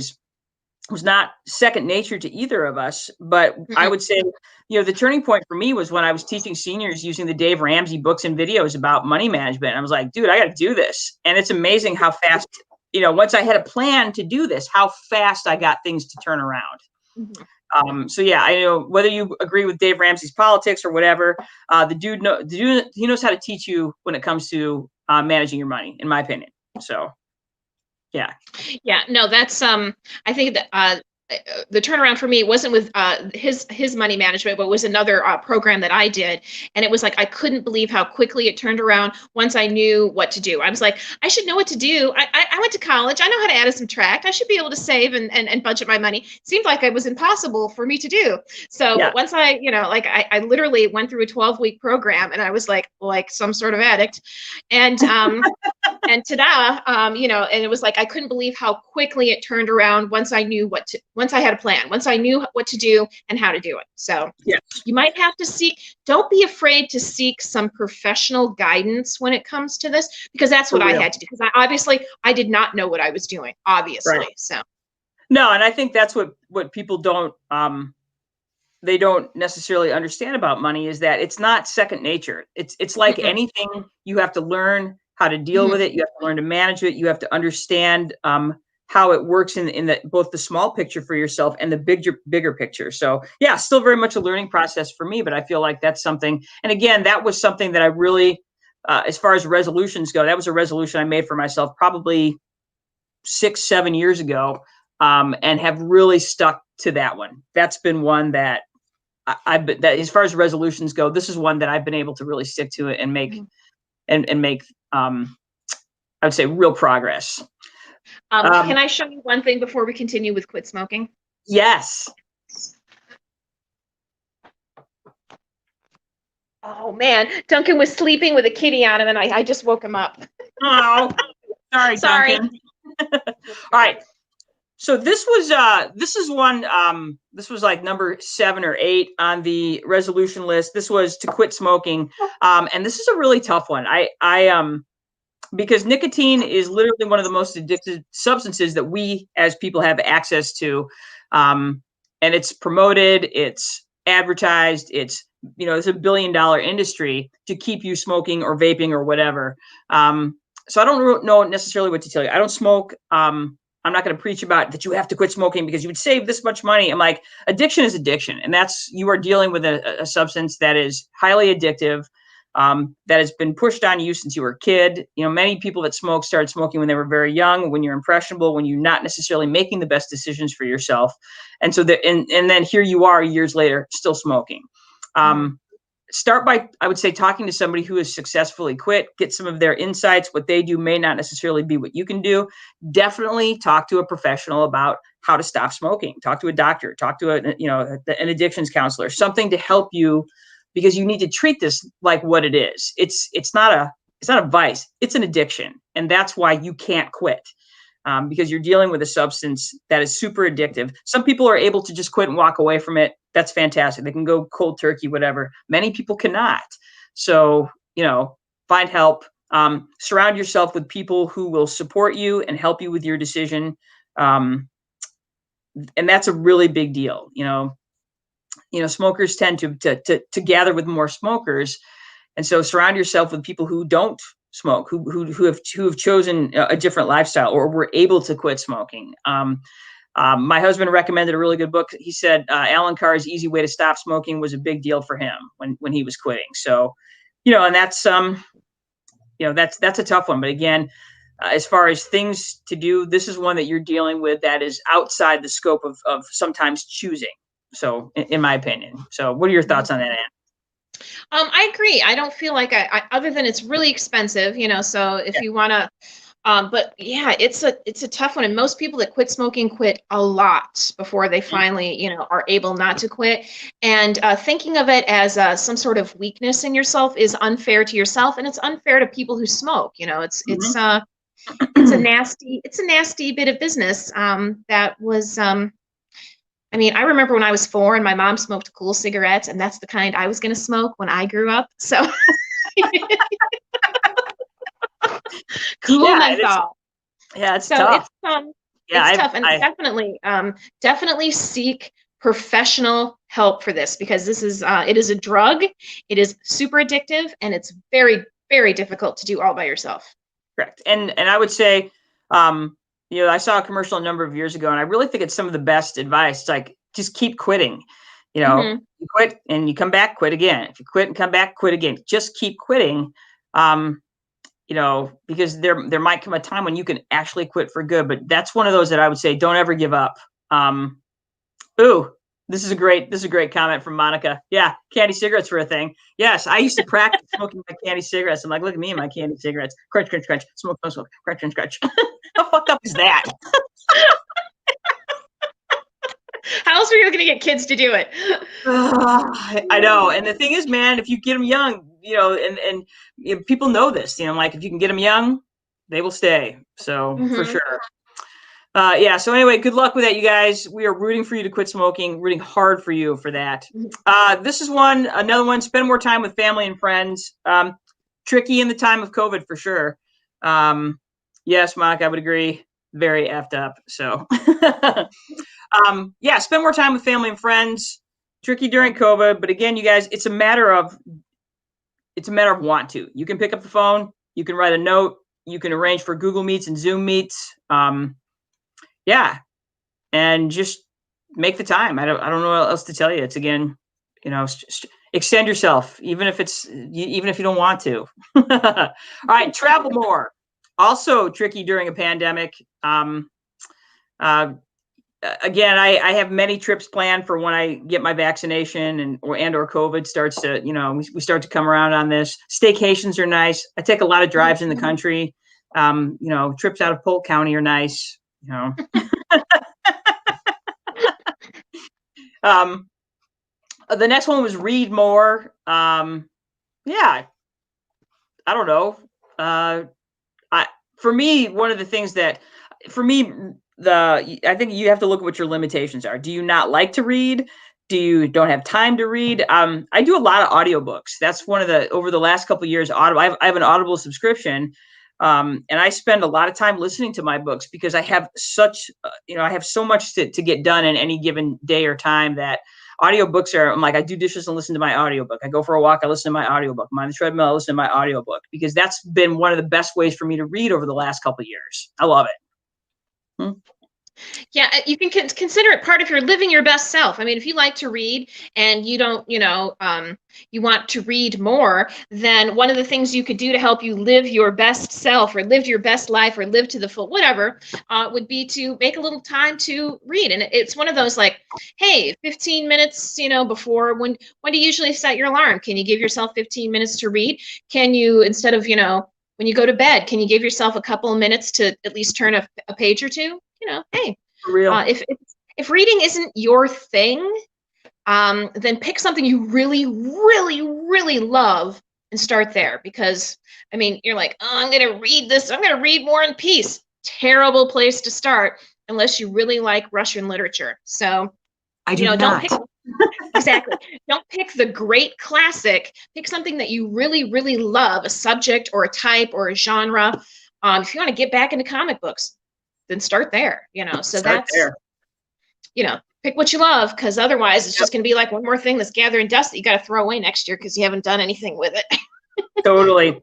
A: was not second nature to either of us. But I would say, the turning point for me was when I was teaching seniors using the Dave Ramsey books and videos about money management. I was like, dude, I got to do this. And it's amazing how fast, once I had a plan to do this, how fast I got things to turn around. So yeah, I know whether you agree with Dave Ramsey's politics or whatever, the dude he knows how to teach you when it comes to managing your money, in my opinion. So, yeah. Yeah,
B: no, that's I think that the turnaround for me wasn't with his money management, but was another program that I did. And it was like, I couldn't believe how quickly it turned around once I knew what to do. I was like, I should know what to do. I went to college. I know how to add and subtract. I should be able to save and budget my money. It seemed like it was impossible for me to do. So but once I literally went through a 12-week program, and I was like some sort of addict. And and ta-da, and it was like, I couldn't believe how quickly it turned around once I knew once I had a plan, once I knew what to do and how to do it. So you might have to don't be afraid to seek some professional guidance when it comes to this, because that's what I had to do. Because I did not know what I was doing, obviously. Right. So.
A: No, and I think that's what people don't, they don't necessarily understand about money, is that it's not second nature. It's like anything. You have to learn how to deal with it. You have to learn to manage it. You have to understand how it works in both the small picture for yourself and the bigger picture. So yeah, still very much a learning process for me, but I feel like that's something. And again, that was something that I really, as far as resolutions go, that was a resolution I made for myself probably 6-7 years ago, and have really stuck to that one. That's been one that that as far as resolutions go, this is one that I've been able to really stick to it and make and make I would say real progress.
B: Can I show you one thing before we continue with quit smoking?
A: Yes.
B: Oh man, Duncan was sleeping with a kitty on him, and I just woke him up.
A: Oh, sorry, Duncan. All right. So this is one, this was like number 7 or 8 on the resolution list. This was to quit smoking. And this is a really tough one. Because nicotine is literally one of the most addictive substances that we as people have access to. And it's promoted, it's advertised, it's a $1 billion industry to keep you smoking or vaping or whatever. So I don't know necessarily what to tell you. I don't smoke. I'm not going to preach about that you have to quit smoking because you would save this much money. I'm like, addiction is addiction. And you are dealing with a substance that is highly addictive. that has been pushed on you since you were a kid. You know, many people that smoke started smoking when they were very young, when you're impressionable, when you're not necessarily making the best decisions for yourself. And so and then here you are years later, still smoking. Start by, I would say, talking to somebody who has successfully quit, get some of their insights. What they do may not necessarily be what you can do. Definitely talk to a professional about how to stop smoking. Talk to a doctor, talk to an addictions counselor, something to help you, because you need to treat this like what it is. It's not a vice, it's an addiction. And that's why you can't quit. Because you're dealing with a substance that is super addictive. Some people are able to just quit and walk away from it. That's fantastic. They can go cold turkey, whatever. Many people cannot. So, find help. Surround yourself with people who will support you and help you with your decision. And that's a really big deal. Smokers tend to gather with more smokers. And so surround yourself with people who don't smoke, who have chosen a different lifestyle or were able to quit smoking. My husband recommended a really good book. He said Alan Carr's Easy Way to Stop Smoking was a big deal for him when he was quitting. So, and that's that's a tough one. But again, as far as things to do, this is one that you're dealing with that is outside the scope of sometimes choosing. So, in my opinion. So, what are your thoughts on that, Ann?
B: I agree. I don't feel like I other than it's really expensive, so if you want to, but yeah, it's a tough one. And most people that quit smoking quit a lot before they finally, are able not to quit. And thinking of it as some sort of weakness in yourself is unfair to yourself. And it's unfair to people who smoke. It's a nasty bit of business that was, I remember when I was 4 and my mom smoked cool cigarettes, and that's the kind I was going to smoke when I grew up. So cool menthol.
A: It's tough.
B: It's tough, and definitely seek professional help for this, because this is it is a drug. It is super addictive, and it's very, very difficult to do all by yourself.
A: Correct. And I would say, I saw a commercial a number of years ago, and I really think it's some of the best advice. It's like, just keep quitting. You quit and you come back, quit again. If you quit and come back, quit again. Just keep quitting. Because there might come a time when you can actually quit for good. But that's one of those that I would say, don't ever give up. This is a great comment from Monica. Yeah, candy cigarettes were a thing. Yes, I used to practice smoking my candy cigarettes. I'm like, look at me and my candy cigarettes. Crunch, crunch, crunch. Smoke, smoke, smoke. Crunch, crunch, crunch. How fucked up is that?
B: How else are you going to get kids to do it?
A: I know. And the thing is, man, if you get them young, and people know this, like if you can get them young, they will stay. So for sure. So anyway, good luck with that, you guys. We are rooting for you to quit smoking, rooting hard for you for that. This is another one, spend more time with family and friends. Tricky in the time of COVID for sure. Yes, Monica, I would agree. Very effed up. So spend more time with family and friends. Tricky during COVID, but again, you guys, it's a matter of want to. You can pick up the phone, you can write a note, you can arrange for Google Meets and Zoom Meets. And just make the time. I don't know what else to tell you. It's again, extend yourself, even if you don't want to. All right, travel more. Also tricky during a pandemic. Again, I have many trips planned for when I get my vaccination or COVID starts to, we start to come around on this. Staycations are nice. I take a lot of drives in the country. Trips out of Polk County are nice. The next one was read more. I don't know. For me, one of the things that, for me, I think you have to look at what your limitations are. Do you not like to read? Do you don't have time to read? I do a lot of audiobooks. That's one of over the last couple of years, I have an Audible subscription. And I spend a lot of time listening to my books because I have I have so much to get done in any given day or time that audiobooks I'm like, I do dishes and listen to my audiobook. I go for a walk, I listen to my audiobook. I'm on the treadmill, I listen to my audiobook, because that's been one of the best ways for me to read over the last couple of years. I love it.
B: Yeah, you can consider it part of your living your best self. I mean, if you like to read and you don't, you want to read more, then one of the things you could do to help you live your best self or live your best life or live to the full, whatever, would be to make a little time to read. And it's one of those like, hey, 15 minutes, before when do you usually set your alarm? Can you give yourself 15 minutes to read? Can you, instead of, when you go to bed, can you give yourself a couple of minutes to at least turn a page or two? Hey,
A: For real.
B: if reading isn't your thing, then pick something you really, really, really love and start there. Because I mean, you're like, oh, I'm gonna read this. I'm gonna read War and Peace. Terrible place to start unless you really like Russian literature. So
A: I do
B: don't
A: not.
B: pick exactly. Don't pick the great classic. Pick something that you really, really love, a subject or a type or a genre. If you want to get back into comic books, then start there. So
A: Start
B: that's
A: there.
B: pick what you love, because otherwise it's
A: Yep.
B: just going to be like one more thing that's gathering dust that you got to throw away next year because you haven't done anything with it.
A: Totally.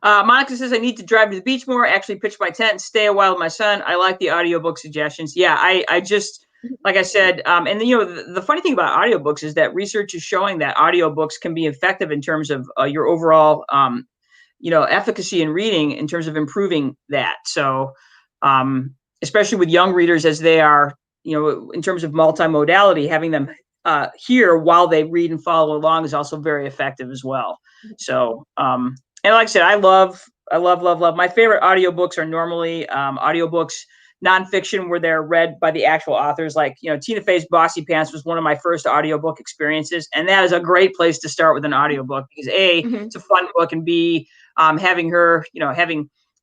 A: Monica says, I need to drive to the beach more, actually pitch my tent and stay a while with my son. I like the audiobook suggestions. Yeah, I just, like I said, and the funny thing about audiobooks is that research is showing that audiobooks can be effective in terms of your overall, efficacy in reading in terms of improving that. So, especially with young readers as they are, in terms of multimodality, having them hear while they read and follow along is also very effective as well. So, and like I said, I love. My favorite audiobooks are normally audiobooks, nonfiction, where they're read by the actual authors. Like, Tina Fey's Bossy Pants was one of my first audiobook experiences. And that is a great place to start with an audiobook because A, it's a fun book, and B, having her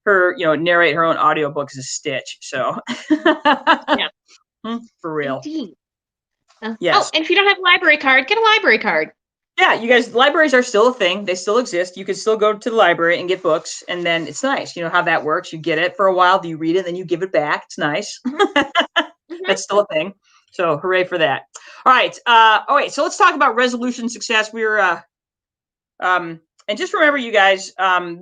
A: narrate her own audiobook is a stitch. So,
B: Yeah,
A: for real.
B: indeed.
A: Yes.
B: Oh, and if you don't have a library card, get a library card.
A: Yeah, you guys, libraries are still a thing. They still exist. You can still go to the library and get books, and then it's nice. You know how that works. You get it for a while, you read it, then you give it back. It's nice. That's still a thing. So hooray for that. All right. So let's talk about resolution success. And just remember, you guys,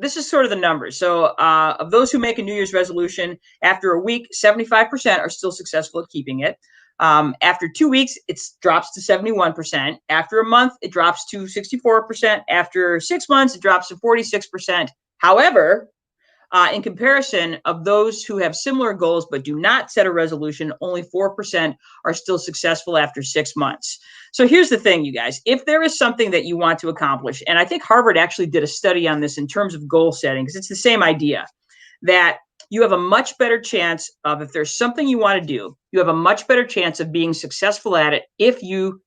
A: this is sort of the numbers. So of those who make a New Year's resolution, after a week, 75% are still successful at keeping it. After 2 weeks, it drops to 71%. After a month, it drops to 64%. After 6 months, it drops to 46%. However, in comparison of those who have similar goals but do not set a resolution, only 4% are still successful after 6 months. So here's the thing, you guys. If there is something that you want to accomplish, and I think Harvard actually did a study on this in terms of goal setting, because it's the same idea, that you have a much better chance of, if there's something you want to do, you have a much better chance of being successful at it if you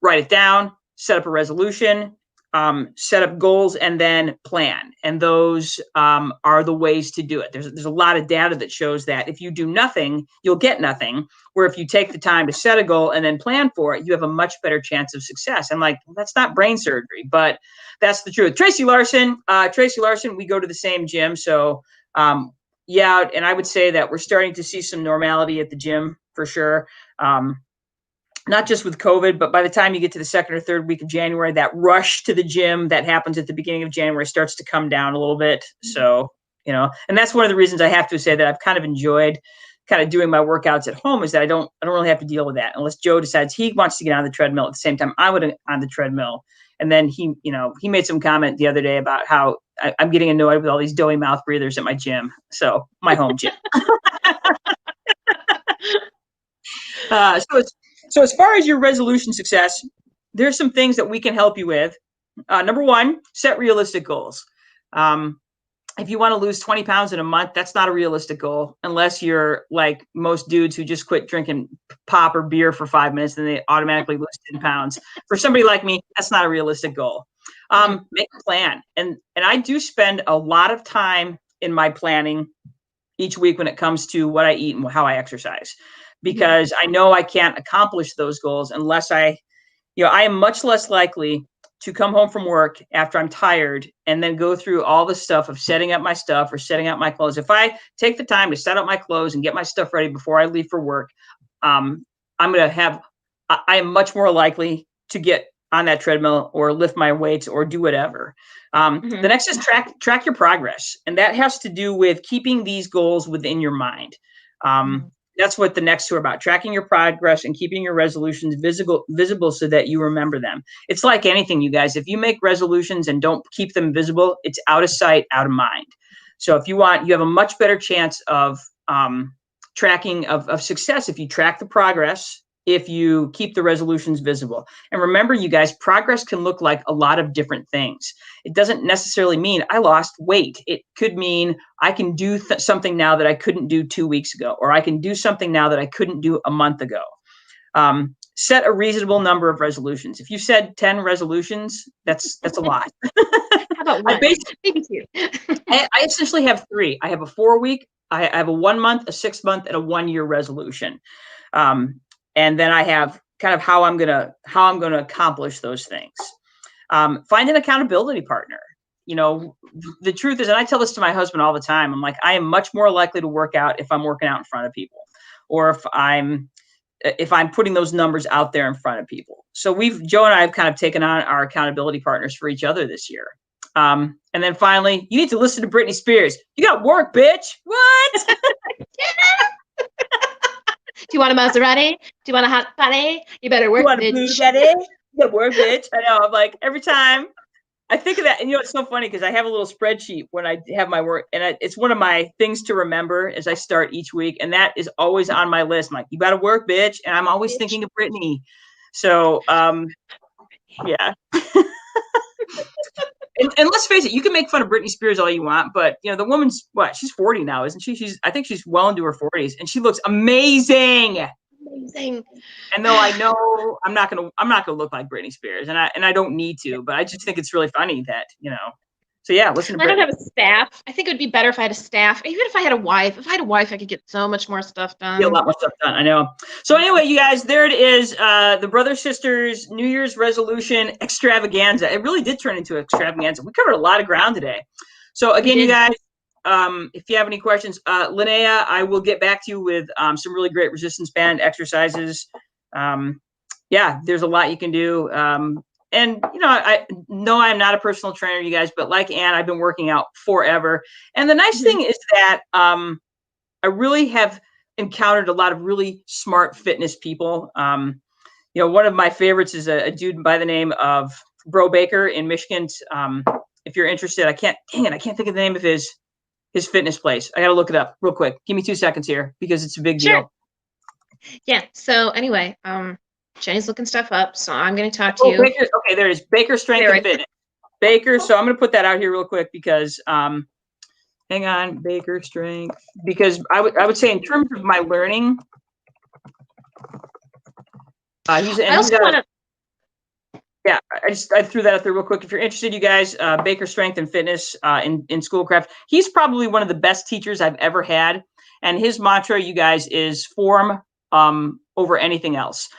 A: write it down, set up a resolution, set up goals, and then plan. And those are the ways to do it. There's a lot of data that shows that if you do nothing, you'll get nothing. Where if you take the time to set a goal and then plan for it, you have a much better chance of success. And that's not brain surgery, but that's the truth. Tracy Larson, we go to the same gym. So yeah, and I would say that we're starting to see some normality at the gym for sure. Not just with COVID, but by the time you get to the second or third week of January, that rush to the gym that happens at the beginning of January starts to come down a little bit. So, and that's one of the reasons I have to say that I've kind of enjoyed kind of doing my workouts at home, is that I don't really have to deal with that unless Joe decides he wants to get on the treadmill at the same time I would on the treadmill. And then he made some comment the other day about how I'm getting annoyed with all these doughy mouth breathers at my gym. So my home gym. So as far as your resolution success, there's some things that we can help you with. Number one, set realistic goals. If you want to lose 20 pounds in a month, that's not a realistic goal unless you're like most dudes who just quit drinking pop or beer for 5 minutes and they automatically lose 10 pounds. For somebody like me, that's not a realistic goal. Make a plan. And I do spend a lot of time in my planning each week when it comes to what I eat and how I exercise, because I know I can't accomplish those goals unless I am much less likely to come home from work after I'm tired and then go through all the stuff of setting up my stuff or setting up my clothes. If I take the time to set up my clothes and get my stuff ready before I leave for work, I am much more likely to get on that treadmill or lift my weights or do whatever. The next is track your progress. And that has to do with keeping these goals within your mind. that's what the next two are about: tracking your progress and keeping your resolutions visible so that you remember them. It's like anything, you guys. If you make resolutions and don't keep them visible, it's out of sight, out of mind. So if you want, you have a much better chance of tracking of success if you track the progress, if you keep the resolutions visible. And remember, you guys, progress can look like a lot of different things. It doesn't necessarily mean I lost weight. It could mean I can do something now that I couldn't do 2 weeks ago, or I can do something now that I couldn't do a month ago. Set a reasonable number of resolutions. If you said 10 resolutions, that's a lot.
B: How about one? Maybe two.
A: I essentially have 3. I have a 4-week, I have a 1 month, a 6 month, and a 1 year resolution. And then I have kind of how I'm gonna accomplish those things. Find an accountability partner. You know, the truth is, and I tell this to my husband all the time, I'm like, I am much more likely to work out if I'm working out in front of people, or if I'm putting those numbers out there in front of people. So Joe and I have kind of taken on our accountability partners for each other this year. And then finally, you need to listen to Britney Spears. You got work, bitch. What?
B: Do you want a Maserati? Do you want a hot body? You better work, bitch.
A: You got work, bitch. I know. I'm like, every time I think of that, and you know, it's so funny because I have a little spreadsheet when I have my work, and it's one of my things to remember as I start each week, and that is always on my list. I'm like, you got to work, bitch, and I'm always thinking of Britney. So, yeah. And let's face it, you can make fun of Britney Spears all you want, but you know, the woman's what? She's 40 now, isn't she? I think she's well into her 40s, and she looks amazing.
B: Amazing.
A: And though I know I'm not gonna look like Britney Spears, and I don't need to, but I just think it's really funny that, you know. So yeah, listen to Britney.
B: I don't have a staff. I think it would be better if I had a staff. Even if I had a wife. If I had a wife, I could get so much more stuff done.
A: Get a lot more stuff done. I know. So anyway, you guys, there it is. The Brother Sisters New Year's resolution extravaganza. It really did turn into extravaganza. We covered a lot of ground today. So again, you guys, if you have any questions, Linnea, I will get back to you with some really great resistance band exercises. Yeah, there's a lot you can do. And, you know, I know I'm not a personal trainer, you guys, but like Ann, I've been working out forever. And the nice thing is that I really have encountered a lot of really smart fitness people. You know, one of my favorites is a dude by the name of Bro Baker in Michigan. If you're interested, I can't think of the name of his fitness place. I got to look it up real quick. Give me 2 seconds here because it's a big deal.
B: Yeah. So anyway, Jenny's looking stuff up, so I'm going to talk to you.
A: Baker, okay, there it is. Baker Strength and Fitness. Baker. So I'm going to put that out here real quick because, hang on, Baker Strength. Because I would say in terms of my learning, yeah, I threw that out there real quick. If you're interested, you guys, Baker Strength and Fitness in Schoolcraft. He's probably one of the best teachers I've ever had, and his mantra, you guys, is form over anything else.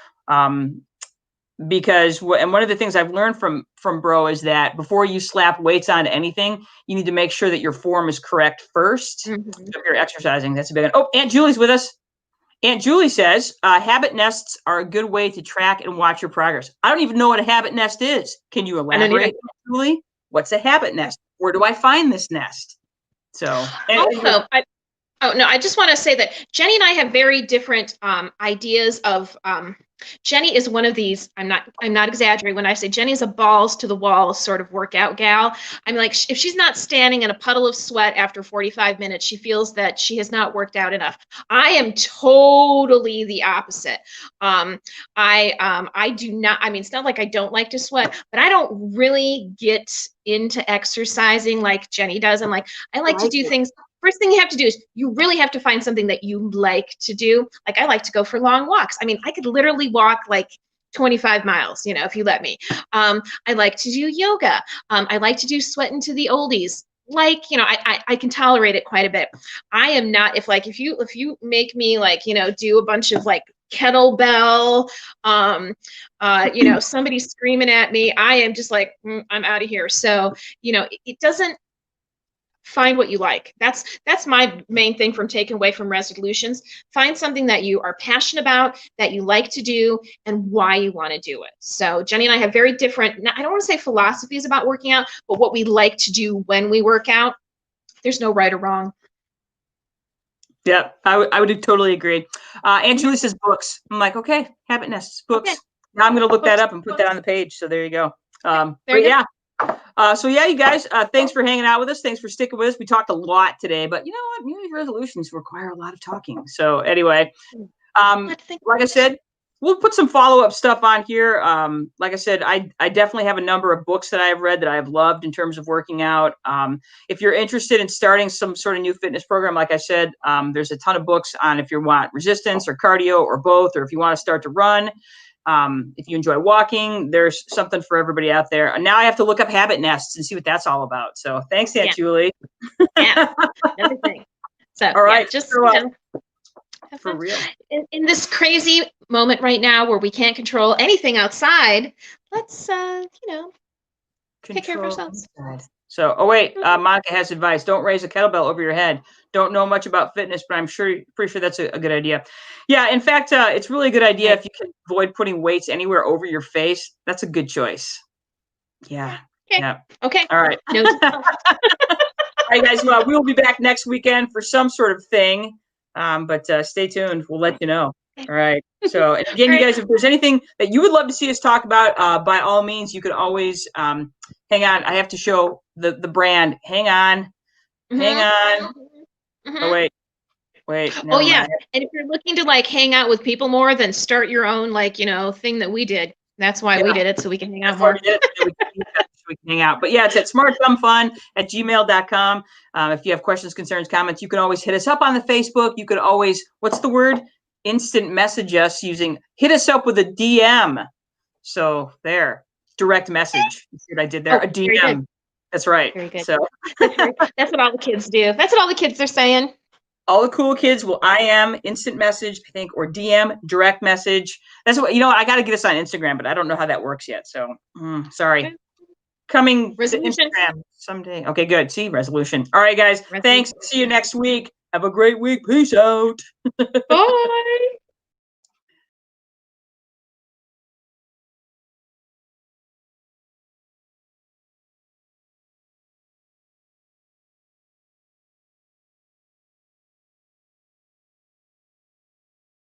A: Because one of the things I've learned from Bro is that before you slap weights onto anything, you need to make sure that your form is correct first. So if you're exercising, that's a big one. Oh, Aunt Julie's with us. Aunt Julie says habit nests are a good way to track and watch your progress. I don't even know what a habit nest is. Can you elaborate, Julie? What's a habit nest? Where do I find this nest? So
B: I just want to say that Jenny and I have very different ideas of. Jenny is one of these. I'm not exaggerating when I say Jenny is a balls to the wall sort of workout gal. I'm like, if she's not standing in a puddle of sweat after 45 minutes, she feels that she has not worked out enough. I am totally the opposite. I do not. I mean, it's not like I don't like to sweat, but I don't really get into exercising like Jenny does. And like, I like to do things. First thing you have to do is you really have to find something that you like to do. Like I like to go for long walks. I mean, I could literally walk like 25 miles, you know, if you let me. I like to do yoga. I like to do sweating to the oldies. Like, you know, I can tolerate it quite a bit. I am not, if you make me like, you know, do a bunch of like kettlebell, you know, somebody screaming at me, I am just like, I'm out of here. So, you know, it doesn't. Find what you like. That's my main thing from taking away from resolutions. Find something that you are passionate about, that you like to do, and why you want to do it. So Jenny and I have very different, I don't want to say philosophies about working out, but what we like to do when we work out. There's no right or wrong.
A: Yeah, I would totally agree. Aunt Julie says books. I'm like, okay, habit nests, books.
B: Okay.
A: Now I'm going to look that up and put that on the page. So there you go.
B: There
A: But
B: you go.
A: yeah. So yeah, you guys, thanks for hanging out with us. Thanks for sticking with us. We talked a lot today, but you know what? New Year's resolutions require a lot of talking. So anyway, like I said, we'll put some follow-up stuff on here. Like I said, I definitely have a number of books that I've read that I've loved in terms of working out. If you're interested in starting some sort of new fitness program, like I said, there's a ton of books on if you want resistance or cardio or both, or if you want to start to run. If you enjoy walking, there's something for everybody out there. And now I have to look up habit nests and see what that's all about. So thanks, Aunt Julie.
B: Yeah, everything. So
A: all right,
B: just
A: so,
B: have
A: for
B: fun.
A: real.
B: In this crazy moment right now where we can't control anything outside, let's take care of ourselves.
A: So, oh wait, Monica has advice. Don't raise a kettlebell over your head. Don't know much about fitness, but I'm pretty sure that's a good idea. Yeah, in fact, it's really a good idea if you can avoid putting weights anywhere over your face. That's a good choice. Yeah.
B: Okay.
A: Yeah.
B: Okay.
A: All right.
B: No.
A: All right, guys. Well, we will be back next weekend for some sort of thing. But stay tuned. We'll let you know. All right. So, and again, you guys, if there's anything that you would love to see us talk about, by all means, you could always hang on. I have to show the brand. Hang on. Hang on. Oh, wait.
B: Oh, yeah. And if you're looking to like hang out with people more, then start your own thing that we did. That's why we did it, so we can hang out more.
A: We can hang out. But yeah, it's at smartdumbfun@gmail.com. If you have questions, concerns, comments, you can always hit us up on the Facebook. You could always, what's the word? Instant message us hit us up with a DM. So there, direct message. You see what I did there? A DM. That's right.
B: Very good.
A: So
B: that's what all the kids do. That's what all the kids are saying.
A: All the cool kids will IM, instant message, I think, or DM, direct message. That's what, I got to get us on Instagram, but I don't know how that works yet. So sorry. Coming
B: resolution.
A: to Instagram someday. Okay, good. See, resolution. All right, guys. Thanks. See you next week. Have a great week. Peace out.
B: Bye.